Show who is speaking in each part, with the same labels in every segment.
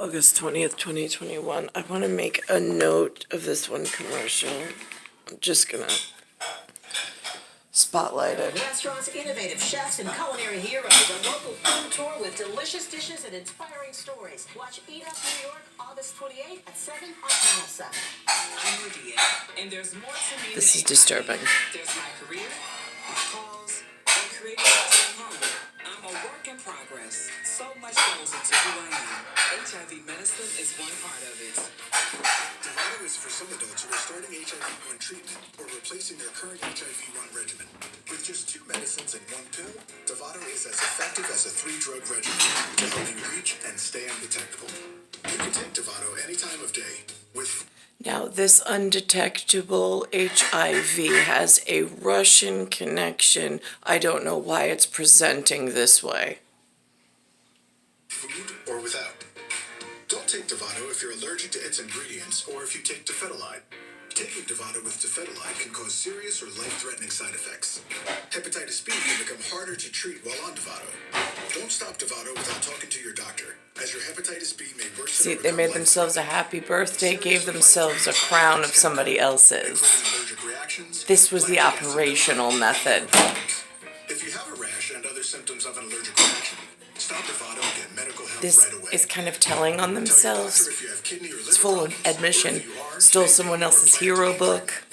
Speaker 1: August 20th, 2021. I want to make a note of this one commercial. I'm just gonna spotlight it.
Speaker 2: Restaurants, innovative chefs, and culinary heroes. A local food tour with delicious dishes and inspiring stories. Watch Eat Up New York, August 28th at 7 on Channel 7.
Speaker 3: I'm Lydia, and there's more to me.
Speaker 1: This is disturbing.
Speaker 3: There's my career, my calls, and creating myself home. I'm a work in progress. So much goes into who I am. HIV medicine is one part of it.
Speaker 4: Dovato is for some adults who are starting HIV-1 treatment or replacing their current HIV-1 regimen. With just 2 medicines and 1 pill, Dovato is as effective as a 3-drug regimen to help you reach and stay undetectable. You can take Dovato any time of day with...
Speaker 1: Now, this undetectable HIV has a Russian connection. I don't know why it's presenting this way.
Speaker 4: Food or without. Don't take Dovato if you're allergic to its ingredients or if you take dofetilide. Taking Dovato with dofetilide can cause serious or life-threatening side effects. Hepatitis B can become harder to treat while on Dovato. Don't stop Dovato without talking to your doctor, as your hepatitis B may worsen.
Speaker 1: See, they made themselves a happy birthday, gave themselves a crown of somebody else's. This was the operational method.
Speaker 4: If you have a rash and other symptoms of an allergic reaction, stop Dovato and get medical help
Speaker 1: This
Speaker 4: right away.
Speaker 1: is kind of telling on themselves. It's full of admission. Stole someone else's hero book.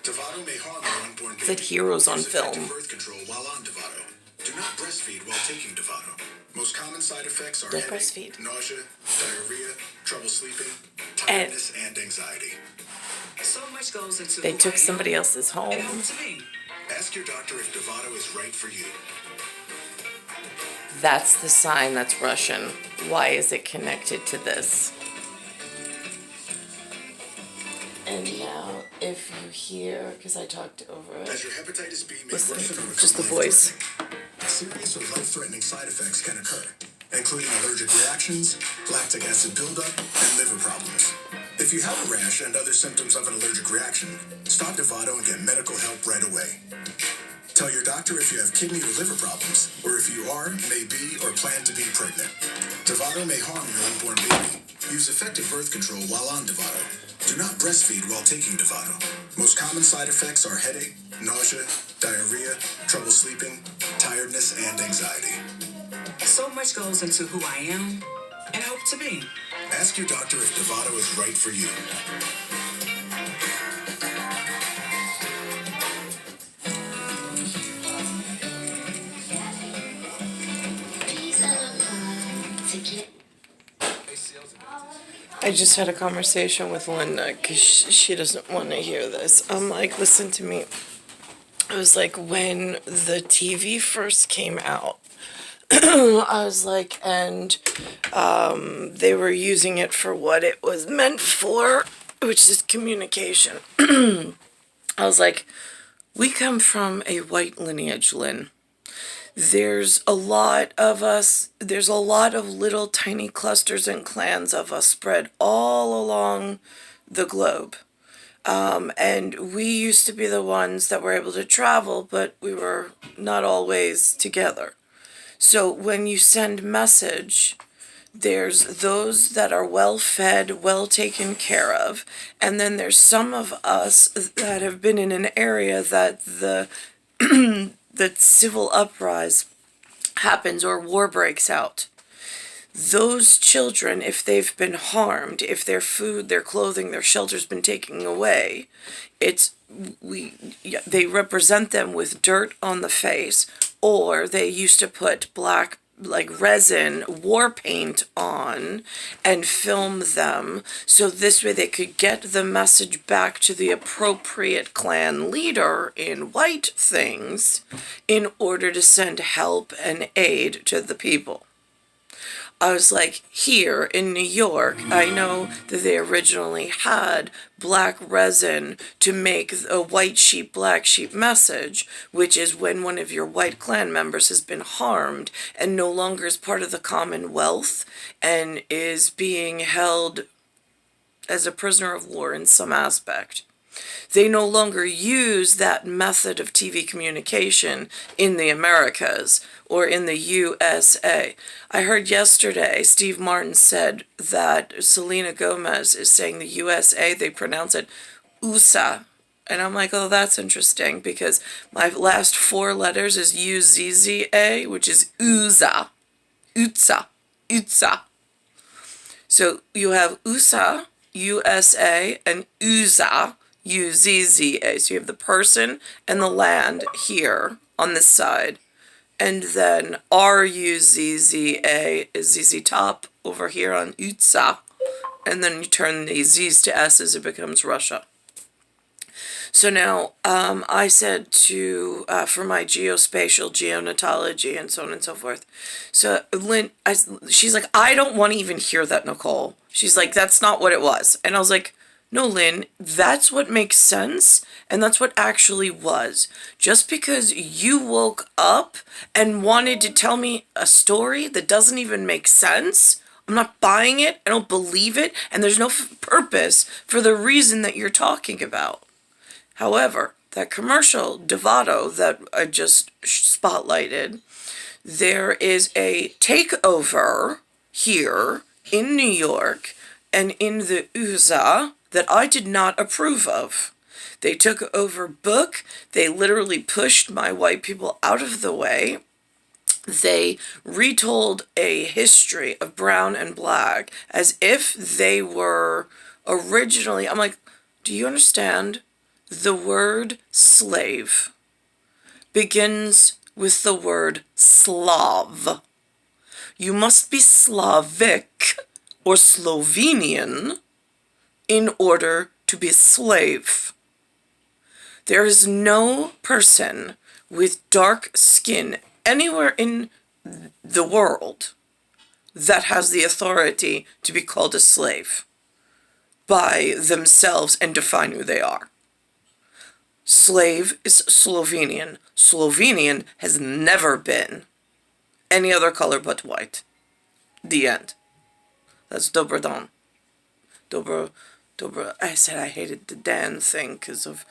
Speaker 4: Dovato may harm your unborn baby.
Speaker 1: Said heroes on
Speaker 4: Use effective
Speaker 1: film.
Speaker 4: birth control while on Dovato. Do not breastfeed while taking Dovato. Most common side effects are
Speaker 1: Don't
Speaker 4: headache,
Speaker 1: breastfeed.
Speaker 4: nausea, diarrhea, trouble sleeping, tiredness, and anxiety.
Speaker 3: So much goes into
Speaker 1: They
Speaker 3: who
Speaker 1: took
Speaker 3: I am
Speaker 1: somebody else's home.
Speaker 3: and home to me.
Speaker 4: Ask your doctor if Dovato is right for you.
Speaker 1: That's the sign that's Russian. Why is it connected to this? And now, if you hear, because I talked over
Speaker 4: As
Speaker 1: it,
Speaker 4: your hepatitis B may
Speaker 1: listen,
Speaker 4: worsen or become
Speaker 1: just the voice.
Speaker 4: life-threatening, serious or life-threatening side effects can occur, including allergic reactions, lactic acid buildup, and liver problems. If you have a rash and other symptoms of an allergic reaction, stop Dovato and get medical help right away. Tell your doctor if you have kidney or liver problems, or if you are, may be, or plan to be pregnant. Dovato may harm your unborn baby. Use effective birth control while on Dovato. Do not breastfeed while taking Dovato. Most common side effects are headache, nausea, diarrhea, trouble sleeping, tiredness, and anxiety.
Speaker 3: So much goes into who I am and hope to be.
Speaker 4: Ask your doctor if Dovato is right for you.
Speaker 1: I just had a conversation with Linda because she doesn't want to hear this. I'm like, listen to me. I was like, when the TV first came out, I was like, and they were using it for what it was meant for, which is communication. I was like, we come from a white lineage, Lynn. There's a lot of us, there's a lot of little tiny clusters and clans of us spread all along the globe. And we used to be the ones that were able to travel, but we were not always together. So when you send message, there's those that are well fed, well taken care of, and then there's some of us that have been in an area that the civil uprising happens or war breaks out. Those children, if they've been harmed, if their food, their clothing, their shelter's been taken away, they represent them with dirt on the face, or they used to put black resin war paint on and film them, so this way they could get the message back to the appropriate clan leader in white things in order to send help and aid to the people. I was like, here in New York, I know that they originally had black resin to make a white sheep, black sheep message, which is when one of your white clan members has been harmed and no longer is part of the Commonwealth and is being held as a prisoner of war in some aspect. They no longer use that method of TV communication in the Americas or in the USA. I heard yesterday Steve Martin said that Selena Gomez is saying the USA, they pronounce it UZZA. And I'm like, oh, that's interesting because my last four letters is UZZA, which is UZZA. UZZA. UZZA. So you have UZZA, USA, and UZZA, UZZA. So you have the person and the land here on this side. And then RUZZA is ZZ Top over here on UZZA. And then you turn the Z's to S's, it becomes Russia. So now I said to, for my geospatial, geonatology, and so on and so forth. So Lynn, she's like, I don't want to even hear that, Nicole. She's like, that's not what it was. And I was like, no, Lynn, that's what makes sense, and that's what actually was. Just because you woke up and wanted to tell me a story that doesn't even make sense, I'm not buying it, I don't believe it, and there's no purpose for the reason that you're talking about. However, that commercial, Dovato, that I just spotlighted, there is a takeover here in New York and in the UZZA that I did not approve of. They took over book. They literally pushed my white people out of the way. They retold a history of brown and black as if they were originally, I'm like, do you understand? The word slave begins with the word Slav. You must be Slavic or Slovenian in order to be a slave. There is no person with dark skin anywhere in the world that has the authority to be called a slave by themselves and define who they are. Slave is Slovenian. Slovenian has never been any other color but white. The end. That's Dobrodon. Dobro. I said I hated the Dan thing because of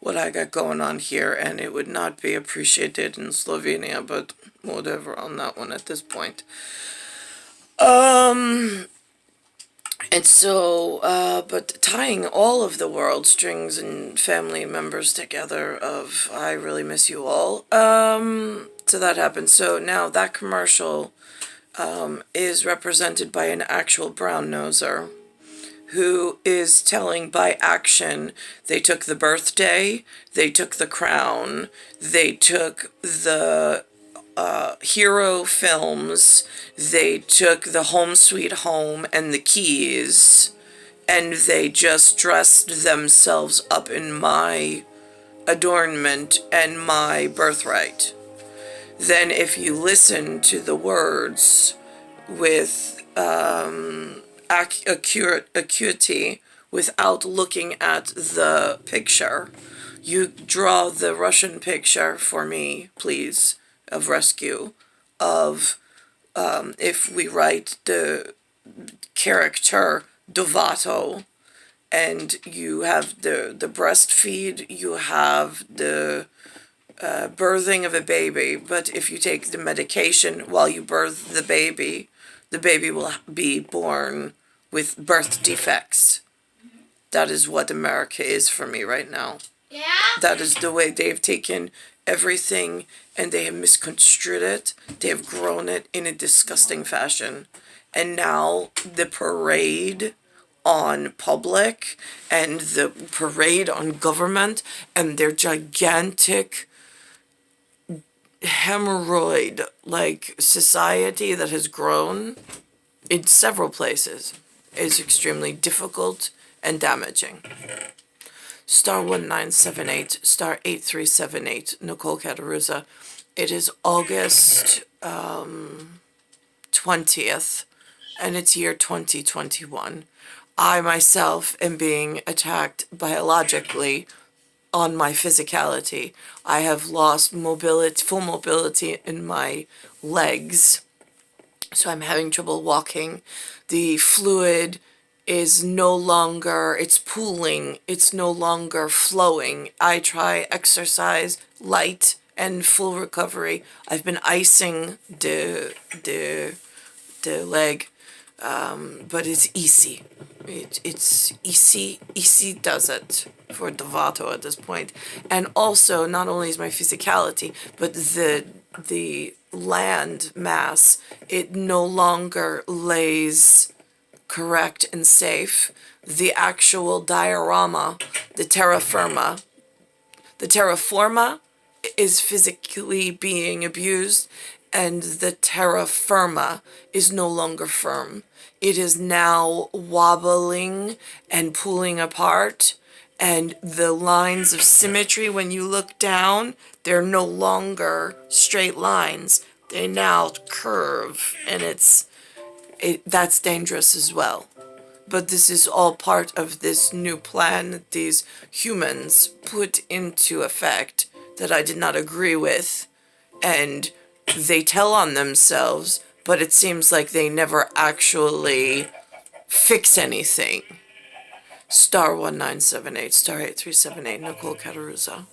Speaker 1: what I got going on here, and it would not be appreciated in Slovenia, but whatever on that one at this point. And so, but tying all of the world strings and family members together of I really miss you all, so that happened. So now that commercial is represented by an actual brown noser who is telling by action. They took the birthday, they took the crown, they took the hero films, they took the Home Sweet Home and the keys, and they just dressed themselves up in my adornment and my birthright. Then if you listen to the words with acuity without looking at the picture, you draw the Russian picture for me, please, of rescue, of if we write the character Dovato, and you have the breastfeed, you have the birthing of a baby, but if you take the medication while you birth the baby will be born with birth defects. That is what America is for me right now. Yeah. That is the way they've taken everything and they have misconstrued it. They have grown it in a disgusting fashion. And now the parade on public and the parade on government and their gigantic hemorrhoid like society that has grown in several places is extremely difficult and damaging. Star 1978, star 8378, Nicole Cataruzza. It is August 20th, and it's year 2021. I myself am being attacked biologically on my physicality. I have lost mobility, full mobility in my legs, so I'm having trouble walking. The fluid is no longer, it's pooling, it's no longer flowing. I try exercise, light, and full recovery. I've been icing the leg, but it's easy. It's easy. Easy does it for Dovato at this point. And also, not only is my physicality, but the land mass, it no longer lays correct and safe. The actual diorama, the terra firma, the terra forma is physically being abused, and the terra firma is no longer firm. It is now wobbling and pulling apart, and the lines of symmetry, when you look down, they're no longer straight lines. They now curve, and that's dangerous as well. But this is all part of this new plan that these humans put into effect that I did not agree with, and they tell on themselves, but it seems like they never actually fix anything. Star 1978, star 8378, Nicole Cataruzza.